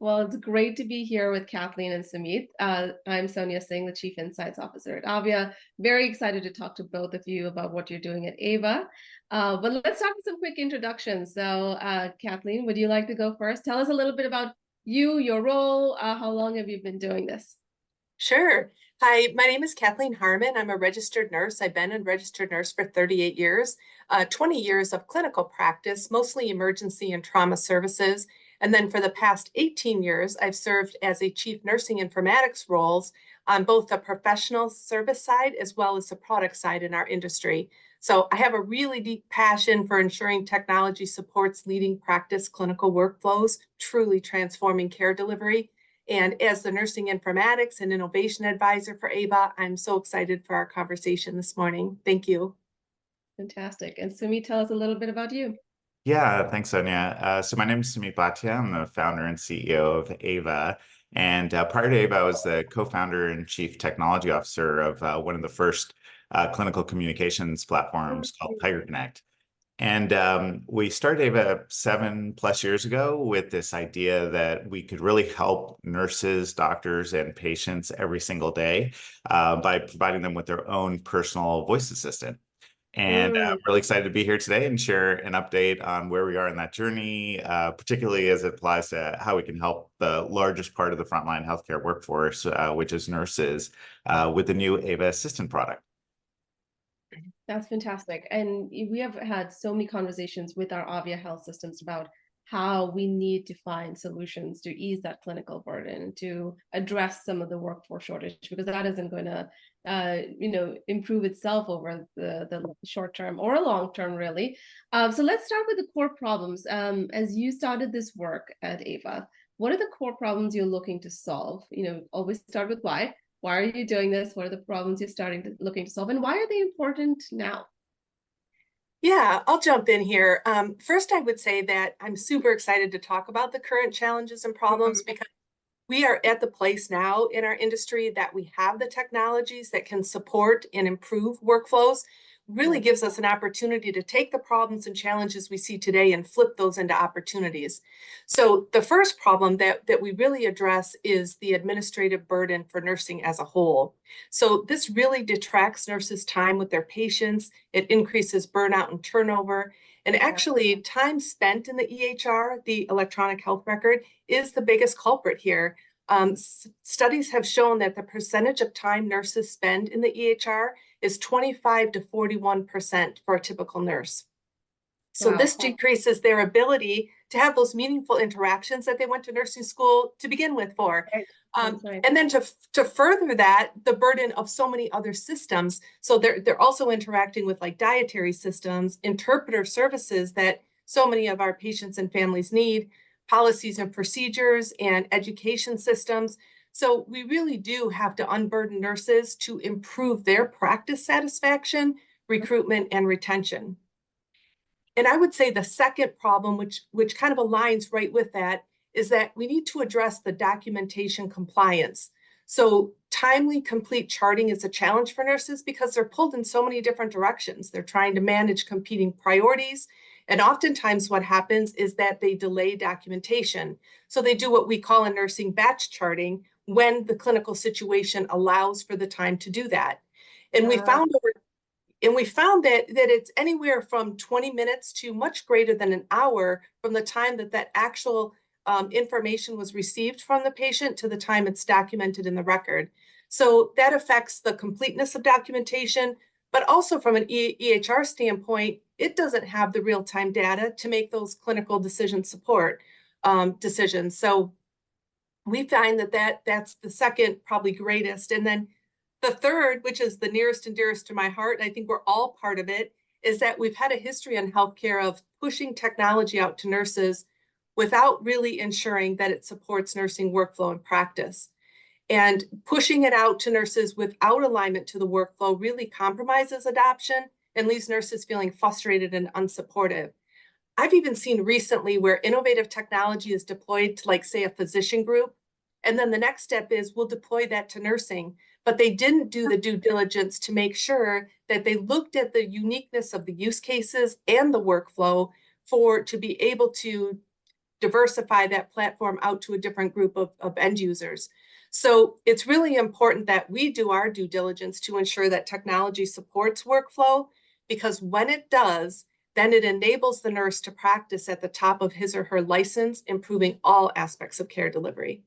Well, it's great to be here with Kathleen and Sumit. I'm Sonia Singh, the Chief Insights Officer at AVIA. Very excited to talk to both of you about what you're doing at AVA. But let's start with some quick introductions. So, Kathleen, would you like to go first? Tell us a little bit about you, your role. How long have you been doing this? Sure. Hi, my name is Kathleen Harmon. I'm a registered nurse. I've been a registered nurse for 38 years, 20 years of clinical practice, mostly emergency and trauma services. And then for the past 18 years, I've served as a chief nursing informatics roles on both the professional service side as well as the product side in our industry. So I have a really deep passion for ensuring technology supports leading practice clinical workflows, truly transforming care delivery. And as the Nursing Informatics and Innovation Advisor for AVA, I'm so excited for our conversation this morning. Thank you. Fantastic. And Sumit, tell us a little bit about you. Yeah, thanks, Sonia. So my name is Sumit Bhatia. I'm the founder and CEO of AVA. And prior to AVA, I was the co-founder and chief technology officer of one of the first clinical communications platforms called Tiger Connect. And we started AVA 7+ years ago with this idea that we could really help nurses, doctors, and patients every single day by providing them with their own personal voice assistant. And I'm really excited to be here today and share an update on where we are in that journey, particularly as it applies to how we can help the largest part of the frontline healthcare workforce, which is nurses, with the new AVA Assistant product. That's fantastic. And we have had so many conversations with our AVIA Health systems about how we need to find solutions to ease that clinical burden, to address some of the workforce shortage, because that isn't going to, improve itself over the short term or long term, really. So let's start with the core problems. As you started this work at AVA, what are the core problems you're looking to solve? Always start with why. Why are you doing this? What are the problems you're looking to solve? And why are they important now? Yeah, I'll jump in here. First, I would say that I'm super excited to talk about the current challenges and problems because we are at the place now in our industry that we have the technologies that can support and improve workflows. Really gives us an opportunity to take the problems and challenges we see today and flip those into opportunities. So the first problem that we really address is the administrative burden for nursing as a whole. So this really detracts nurses' time with their patients. It increases burnout and turnover. And actually, time spent in the EHR, the electronic health record, is the biggest culprit here. Studies have shown that the percentage of time nurses spend in the EHR is 25 to 41% for a typical nurse. So this decreases their ability to have those meaningful interactions that they went to nursing school to begin with for. And then to further that, the burden of so many other systems. So they're also interacting with like dietary systems, interpreter services that so many of our patients and families need, policies and procedures, and education systems. So we really do have to unburden nurses to improve their practice satisfaction, recruitment, and retention. And I would say the second problem, which kind of aligns right with that, is that we need to address the documentation compliance. So timely, complete charting is a challenge for nurses because they're pulled in so many different directions. They're trying to manage competing priorities. And oftentimes what happens is that they delay documentation. So they do what we call in nursing batch charting when the clinical situation allows for the time to do that. And we found that it's anywhere from 20 minutes to much greater than an hour from the time that actual information was received from the patient to the time it's documented in the record. So that affects the completeness of documentation, but also from an EHR standpoint, it doesn't have the real-time data to make those clinical decision support decisions. So we find that's the second, probably greatest. And then the third, which is the nearest and dearest to my heart, and I think we're all part of it, is that we've had a history in healthcare of pushing technology out to nurses without really ensuring that it supports nursing workflow and practice. And pushing it out to nurses without alignment to the workflow really compromises adoption and leaves nurses feeling frustrated and unsupportive. I've even seen recently where innovative technology is deployed to, like, say, a physician group, and then the next step is we'll deploy that to nursing, but they didn't do the due diligence to make sure that they looked at the uniqueness of the use cases and the workflow to be able to diversify that platform out to a different group of end users. So it's really important that we do our due diligence to ensure that technology supports workflow, because when it does, then it enables the nurse to practice at the top of his or her license, improving all aspects of care delivery.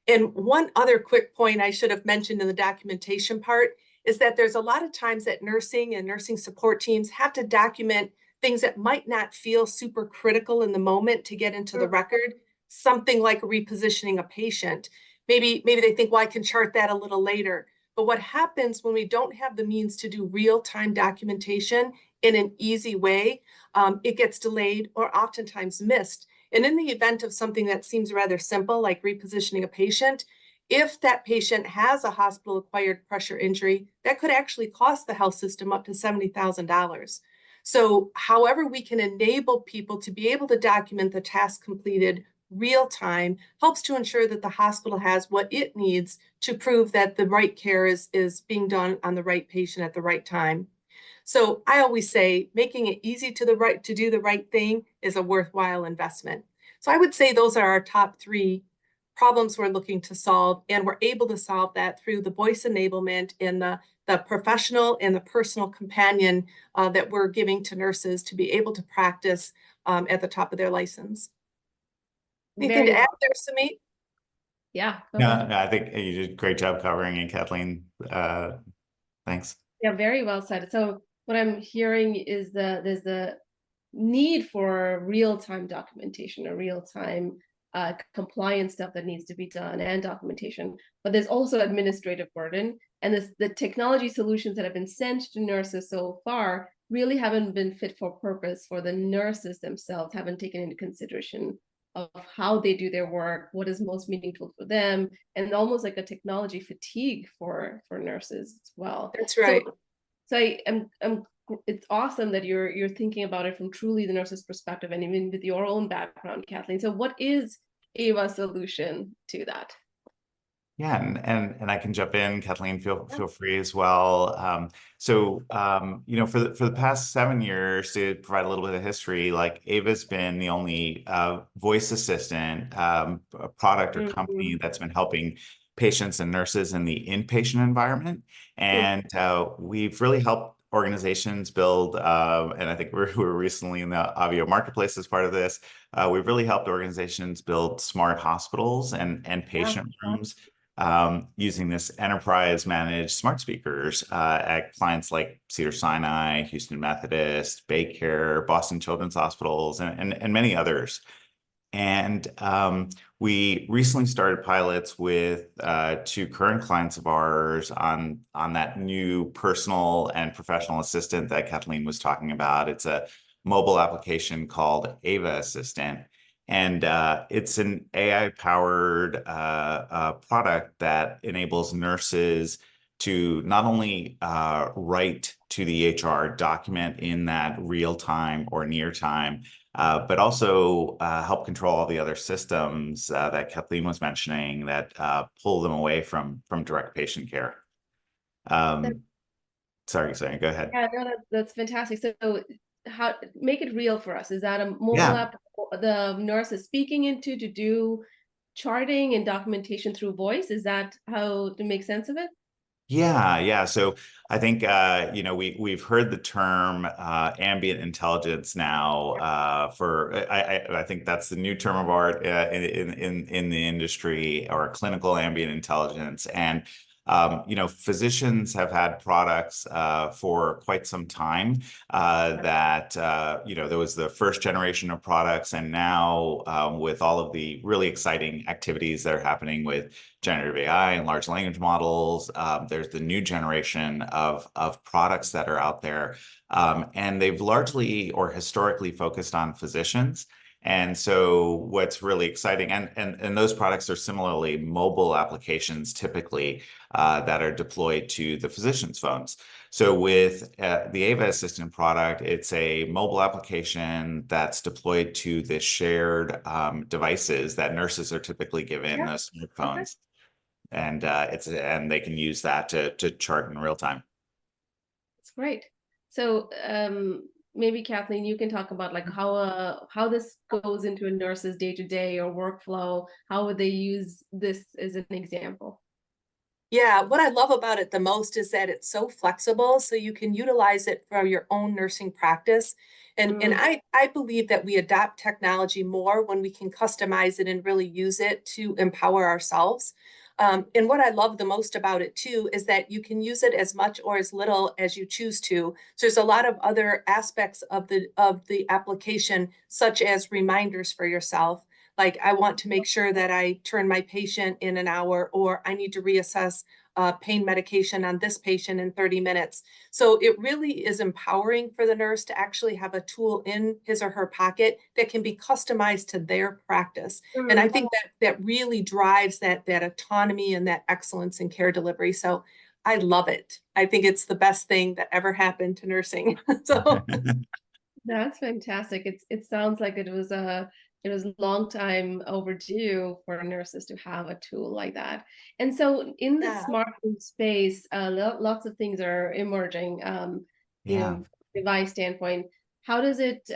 And one other quick point I should have mentioned in the documentation part is that there's a lot of times that nursing and nursing support teams have to document things that might not feel super critical in the moment to get into the record, something like repositioning a patient. Maybe they think, well, I can chart that a little later. But what happens when we don't have the means to do real-time documentation in an easy way, it gets delayed or oftentimes missed. And in the event of something that seems rather simple, like repositioning a patient, if that patient has a hospital-acquired pressure injury, that could actually cost the health system up to $70,000. So however we can enable people to be able to document the task completed real time helps to ensure that the hospital has what it needs to prove that the right care is being done on the right patient at the right time. So I always say making it easy to do the right thing is a worthwhile investment. So I would say those are our top 3 problems we're looking to solve, and we're able to solve that through the voice enablement and the professional and the personal companion that we're giving to nurses to be able to practice at the top of their license. Anything to add there, Sumit? Yeah. No, I think you did a great job covering it, Kathleen. Thanks. Yeah, very well said. So what I'm hearing is there's the need for real-time documentation or real-time compliance stuff that needs to be done and documentation, but there's also administrative burden, and the technology solutions that have been sent to nurses so far really haven't been fit for purpose for the nurses themselves, haven't taken into consideration of how they do their work, what is most meaningful for them, and almost like a technology fatigue for nurses as well. That's right. So I'm it's awesome that you're thinking about it from truly the nurse's perspective, and even with your own background, Kathleen. So what is AVA's solution to that? Yeah, and I can jump in, Kathleen, feel free as well. You know, for the past 7 years, to provide a little bit of history, like AVA's been the only voice assistant product or company that's been helping patients and nurses in the inpatient environment. And we've really helped organizations build, and I think we're recently in the AVIA marketplace as part of this. We've really helped organizations build smart hospitals and patient rooms using this enterprise managed smart speakers at clients like Cedars-Sinai, Houston Methodist, Baycare, Boston Children's Hospitals, and many others. And we recently started pilots with 2 current clients of ours on that new personal and professional assistant that Kathleen was talking about. It's a mobile application called AVA Assistant. And it's an AI-powered product that enables nurses to not only write to the EHR document in that real time or near time, but also help control all the other systems that Kathleen was mentioning that pull them away from direct patient care. Sorry, go ahead. Yeah, no, that's fantastic. So how make it real for us? Is that a mobile app the nurse is speaking into to do charting and documentation through voice? Is that how to make sense of it? Yeah. So I think you know, we've heard the term ambient intelligence now I think that's the new term of art in the industry, or clinical ambient intelligence. And you know, physicians have had products for quite some time that you know, there was the first generation of products, and now with all of the really exciting activities that are happening with generative AI and large language models, there's the new generation of products that are out there, and they've largely or historically focused on physicians. And so what's really exciting, and those products are similarly mobile applications typically that are deployed to the physician's phones. So with the AVA Assistant product, it's a mobile application that's deployed to the shared devices that nurses are typically given, those smartphones. And and they can use that to chart in real time. That's great. So maybe Kathleen, you can talk about like how this goes into a nurse's day-to-day or workflow. How would they use this as an example? Yeah, what I love about it the most is that it's so flexible, so you can utilize it for your own nursing practice. And Mm, I believe that we adopt technology more when we can customize it and really use it to empower ourselves. And what I love the most about it too is that you can use it as much or as little as you choose to. So there's a lot of other aspects of the application, such as reminders for yourself. Like I want to make sure that I turn my patient in an hour, or I need to reassess pain medication on this patient in 30 minutes. So it really is empowering for the nurse to actually have a tool in his or her pocket that can be customized to their practice. And I mm. think that that really drives that autonomy and that excellence in care delivery. So I love it. I think it's the best thing that ever happened to nursing. So That's fantastic. It sounds like it was a long time overdue for nurses to have a tool like that. And so in the yeah. smart home space, lots of things are emerging. Yeah. Device standpoint, how does it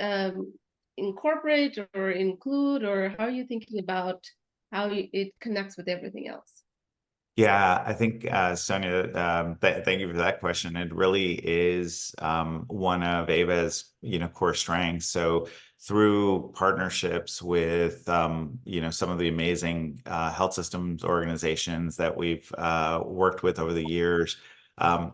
incorporate or include, or how are you thinking about how it connects with everything else? Yeah, I think Sonia, thank you for that question. It really is one of Ava's, core strengths. So through partnerships with, some of the amazing health systems organizations that we've worked with over the years,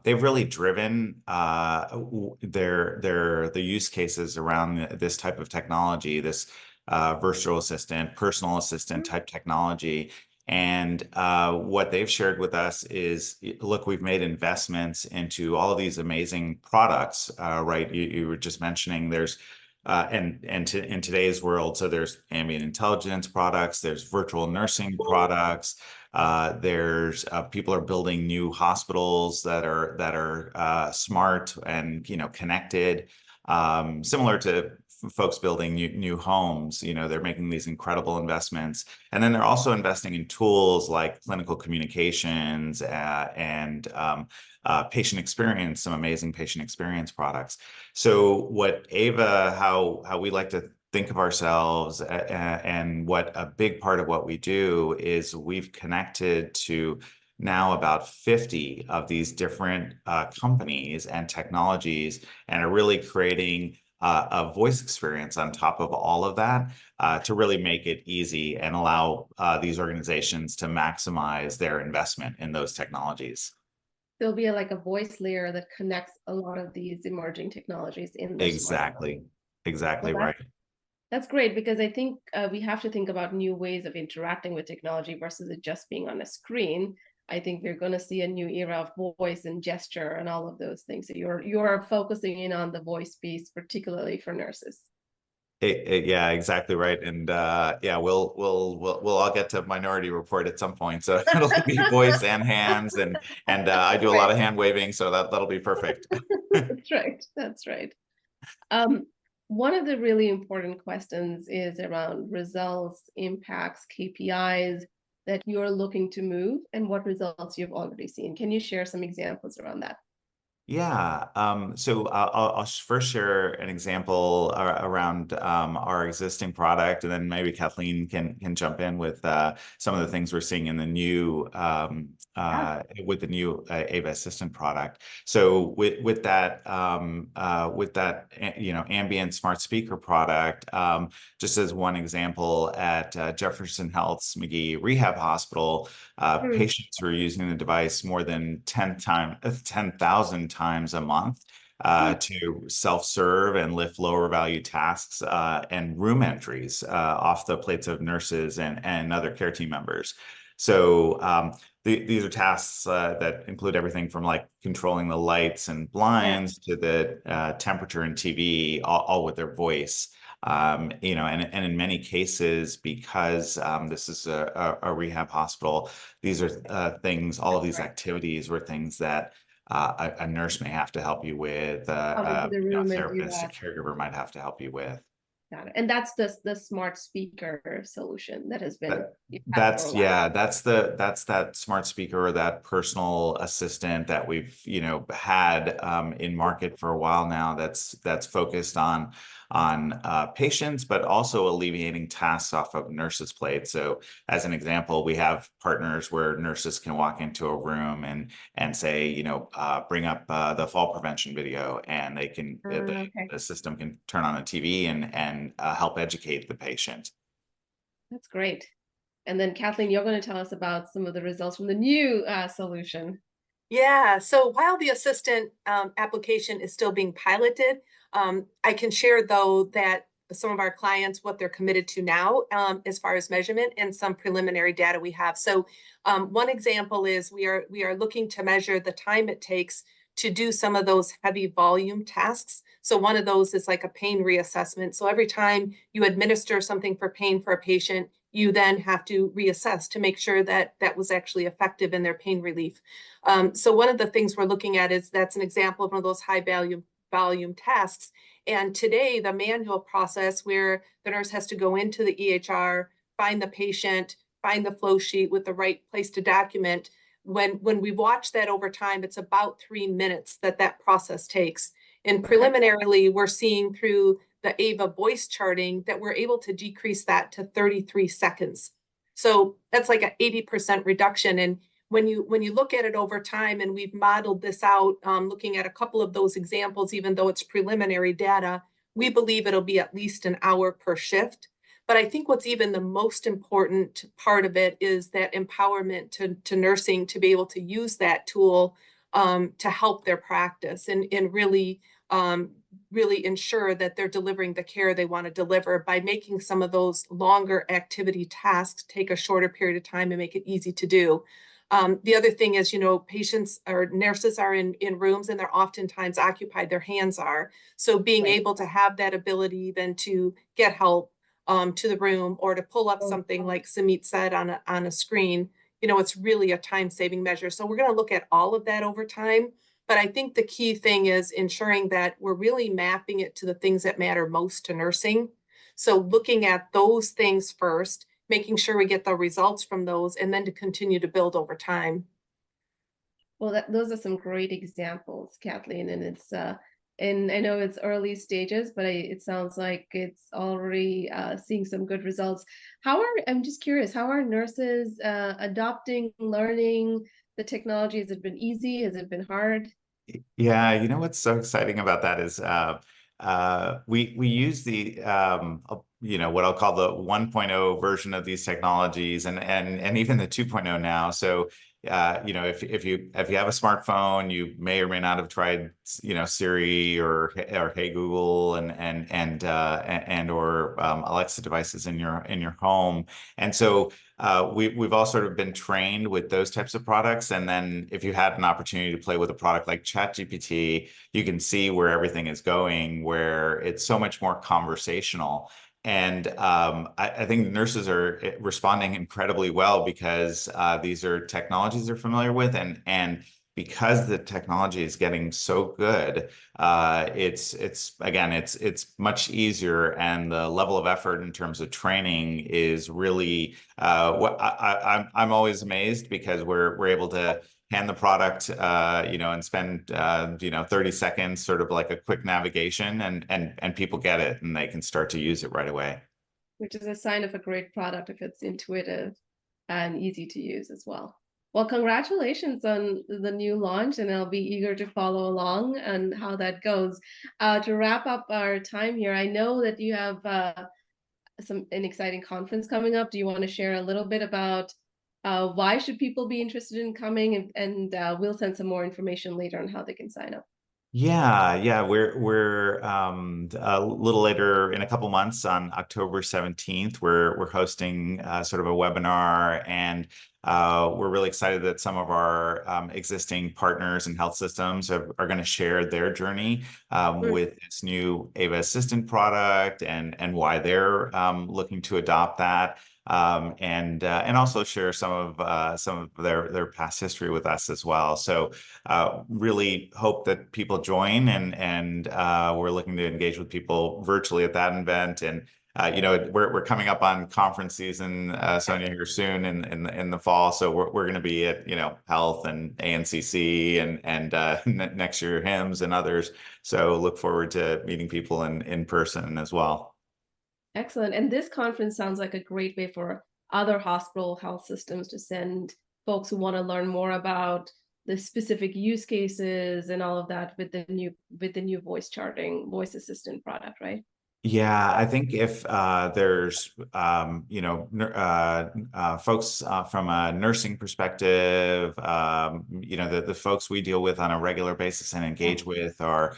they've really driven the use cases around this type of technology, this virtual assistant, personal assistant type technology. And what they've shared with us is, look, we've made investments into all of these amazing products, right? You were just mentioning there's, in today's world, so there's ambient intelligence products, there's virtual nursing products, there's people are building new hospitals that are smart and connected, similar to folks building new homes. They're making these incredible investments. And then they're also investing in tools like clinical communications and patient experience, some amazing patient experience products. So what Ava, how we like to think of ourselves and what a big part of what we do is we've connected to now about 50 of these different companies and technologies and are really creating a voice experience on top of all of that to really make it easy and allow these organizations to maximize their investment in those technologies. There'll be like a voice layer that connects a lot of these emerging technologies in their smart. Exactly. Well, Exactly right. that's great because I think we have to think about new ways of interacting with technology versus it just being on a screen. I think we're going to see a new era of voice and gesture and all of those things. So you're focusing in on the voice piece, particularly for nurses. Yeah, exactly right. And yeah, we'll all get to Minority Report at some point. So it'll be voice and hands, and I do a lot Right. of hand waving, so that'll be perfect. That's right. That's right. Um, One of the really important questions is around results, impacts, KPIs that you're looking to move and what results you've already seen. Can you share some examples around that? Yeah. So I'll first share an example around our existing product, and then maybe Kathleen can jump in with some of the things we're seeing in the new Yeah. with the new Ava Assistant product. So with that ambient smart speaker product, just as one example, at Jefferson Health's McGee Rehab Hospital. Mm, Patients who are using the device more than 10,000 times a month mm, to self-serve and lift lower value tasks and room entries off the plates of nurses and other care team members. So these are tasks that include everything from like controlling the lights and yeah. blinds to the temperature and TV, all with their voice. And in many cases, because this is a rehab hospital, these are all of these Right. activities were things that a nurse may have to help you with, Come into the a room and do therapist, a that. caregiver might have to help you with. Got it. And that's the smart speaker solution that has been you've had for a That's while. yeah, that's that smart speaker or that personal assistant that we've had in market for a while now. That's focused on patients, but also alleviating tasks off of nurses' plates. So, as an example, we have partners where nurses can walk into a room and say, bring up the fall prevention video, and they can Okay, the system can turn on a TV and help educate the patient. that's great. And then Kathleen, you're going to tell us about some of the results from the new solution. Yeah, so while the assistant application is still being piloted, I can share though that some of our clients, what they're committed to now as far as measurement and some preliminary data we have. So one example is we are looking to measure the time it takes to do some of those heavy volume tasks. So one of those is like a pain reassessment. So every time you administer something for pain for a patient, you then have to reassess to make sure that that was actually effective in their pain relief. So one of the things we're looking at is that's an example of one of those high volume tasks. And today, the manual process where the nurse has to go into the EHR, find the patient, find the flow sheet with the right place to document. When we watch that over time, it's about 3 minutes that process takes. And preliminarily, we're seeing through the AVA voice charting that we're able to decrease that to 33 seconds. So that's like an 80% reduction. And when you look at it over time, and we've modeled this out, looking at a couple of those examples, even though it's preliminary data, we believe it'll be at least an hour per shift. But I think what's even the most important part of it is that empowerment to nursing to be able to use that tool to help their practice and really ensure that they're delivering the care they want to deliver by making some of those longer activity tasks take a shorter period of time and make it easy to do. The other thing is, patients or nurses are in rooms and they're oftentimes occupied, their hands are. So being able to have that ability then to get help to the room or to pull up something like Samit said on a screen, it's really a time-saving measure. So we're going to look at all of that over time. But I think the key thing is ensuring that we're really mapping it to the things that matter most to nursing. So looking at those things first, making sure we get the results from those, and then to continue to build over time. Well, those are some great examples, Kathleen, and and I know it's early stages, but it sounds like it's already seeing some good results. I'm just curious, how are nurses adopting, learning the technology? Has it been easy? Has it been hard? Yeah, what's so exciting about that is we use the what I'll call the 1.0 version of these technologies and even the 2.0 now. So if you have a smartphone, you may or may not have tried Siri or Hey Google and or Alexa devices in your home. And so we've all sort of been trained with those types of products. And then if you had an opportunity to play with a product like ChatGPT, you can see where everything is going, where it's so much more conversational. And I think nurses are responding incredibly well because these are technologies they're familiar with, and because the technology is getting so good, it's much easier, and the level of effort in terms of training is really what I'm always amazed because we're able to hand the product, and spend, 30 seconds, sort of like a quick navigation, and people get it and they can start to use it right away. Which is a sign of a great product if it's intuitive and easy to use as well. Well, congratulations on the new launch, and I'll be eager to follow along and how that goes. To wrap up our time here, I know that you have an exciting conference coming up. Do you want to share a little bit about why should people be interested in coming, and we'll send some more information later on how they can sign up. Yeah. We're a little later in a couple months on October 17th. We're hosting sort of a webinar, and we're really excited that some of our existing partners and health systems are going to share their journey with this new AVA Assistant product and why they're looking to adopt that. and also share some of their past history with us as well. So really hope that people join, and we're looking to engage with people virtually at that event. And you know, we're coming up on conference season, Sonia, here soon in the fall. So we're going to be at, you know, Health and ANCC and next year HIMSS and others. So look forward to meeting people in person as well. Excellent. And this conference sounds like a great way for other hospital health systems to send folks who want to learn more about the specific use cases and all of that with the new voice assistant product, right? Yeah, I think if there's you know, folks from a nursing perspective, you know, the folks we deal with on a regular basis and engage with are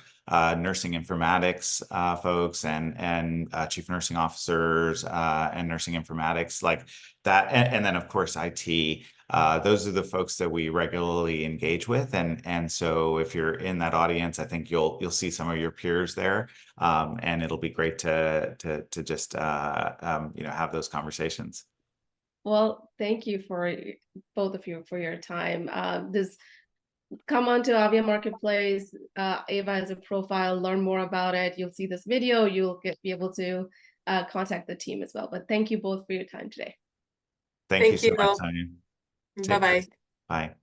nursing informatics folks and chief nursing officers and nursing informatics like that, and then of course IT. Those are the folks that we regularly engage with, and so if you're in that audience, I think you'll see some of your peers there. And it'll be great to just you know, have those conversations. Well, thank you for both of you for your time. This come onto Avia Marketplace. Ava has a profile. Learn more about it. You'll see this video. You'll be able to contact the team as well. But thank you both for your time today. Thank you Thank so much, you. Sonia. Take care. Bye-bye. Bye.